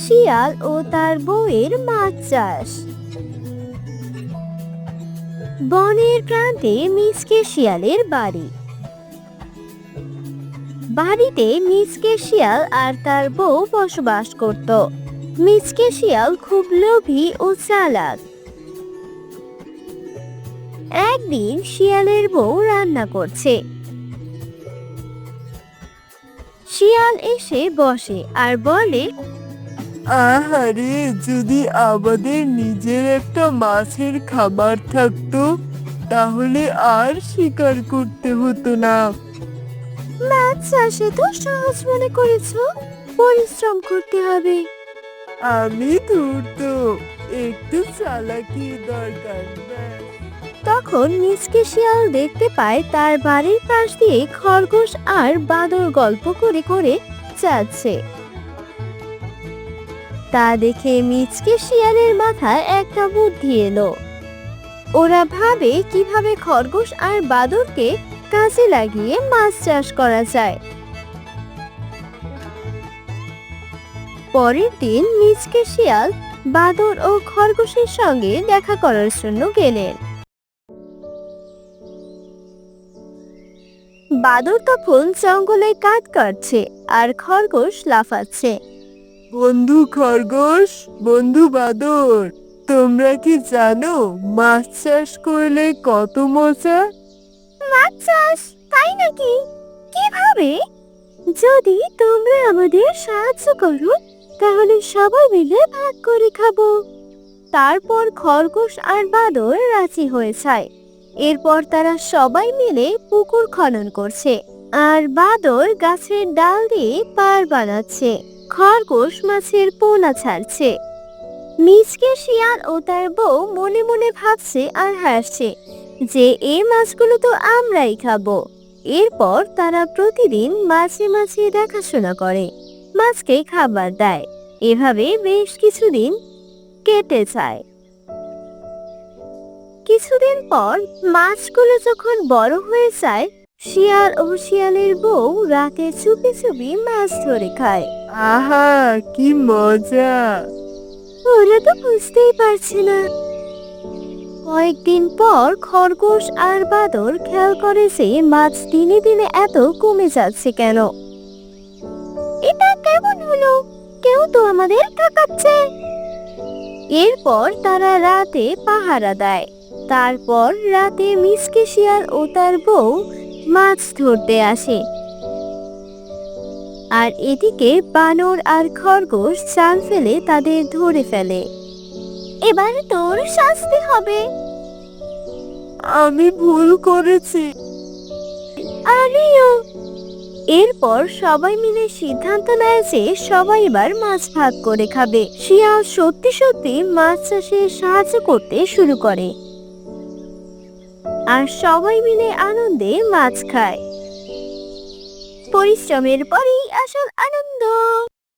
শিয়াল ও তার বউয়ের মাছ চাষ। বনের প্রান্তে মিসকে শিয়ালের বাড়ি। বাড়িতে মিসকে শিয়াল আর তার বউ বসবাস করত। মিসকে শিয়াল খুব লোভী ও চালাক। একদিন শিয়ালের বউ রান্না করছে। শিয়াল এসে বসে আর বলে, আহারে, যদি আমাদের নিজের একটা মাছের খাবার থাকতো তাহলে আর শিকার করতে হতো না। মাছ চাষে তো সহজ মনে করেছো, পরিশ্রম করতে হবে। আমি ধূর্ত, একটু চালাকির দরকার ব্যাস। তখন মিসকে শিয়াল দেখতে পায় তার বাড়ির পাশ দিয়ে খরগোশ আর বাদর গল্প করে করে যাচ্ছে। তা দেখে মিচকে শিয়ালের মাথায় একটা বুদ্ধি এলো। ওরা ভাবে কিভাবে খরগোশ আর বাদরকে কাজে লাগিয়ে মাছ চাষ করা যায়। পরের দিন মিচকে শিয়াল বাদর ও খরগোশের সঙ্গে দেখা করার জন্য গেলেন। বাদর তখন জঙ্গলে কাঠ কাটছে আর খরগোশ লাফাচ্ছে। বন্ধু খরগোশ, বন্ধু বাদর, তোমরা কি জানো মাছ চাষ করলে কত মজা? মাছ চাষ? তাই নাকি? কিভাবে? যদি তোমরা আমাদের সাহায্য করো তাহলে সবাই মিলে ভাগ করে খাবো। তারপর খরগোশ আর বাদর রাজি হয়ে যায়। এরপর তারা সবাই মিলে পুকুর খনন করছে আর বাদর গাছের ডাল দিয়ে পার বানাচ্ছে। খরগোশ মাছের পোনা ছাড়ছে। মিচকে শিয়াল ও তার বউ মনে মনে ভাবছে আর হাসছে যে এই মাছগুলো তো আমরাই খাবো। এরপর তারা প্রতিদিন মাঝে মাঝে দেখাশোনা করে, মাছকে খাবার দেয়। এভাবে বেশ কিছুদিন কেটে যায়। কিছুদিন পর মাছগুলো যখন বড় হয়ে যায়, শিয়াল ও শিয়ালের বউ রাতে চুপি চুপি মাছ ধরে খায়। আহা, কি মজা! ওরা তো বুঝতেই পারছে না। কয়েকদিন পর খরগোশ আর বাদর খেয়াল করে যে মাছ দিনে দিনে এত কমে যাচ্ছে কেন। এটা কেমন হলো? কেউ তো আমাদের ঠকাচ্ছে। এরপর তারা রাতে পাহারা দেয়। তারপর রাতে মিসকে শিয়াল ও তার বউ মাছ ধরতে আসে। আর এদিকে বানর আর খরগোশ জাল ফেলে তাদের ধরে ফেলে। এবার তোর শাস্তি হবে। আমি ভুল করেছি। আমিও। এরপর সবাই মিলে সিদ্ধান্ত নেয় যে সবাই এবার মাছ ভাগ করে খাবে। শিয়াল সত্যি সত্যি মাছ চাষে সাহায্য করতে শুরু করে আর সবাই মিলে আনন্দে মাছ খায়। পরিশ্রমের পরেই আসল আনন্দ।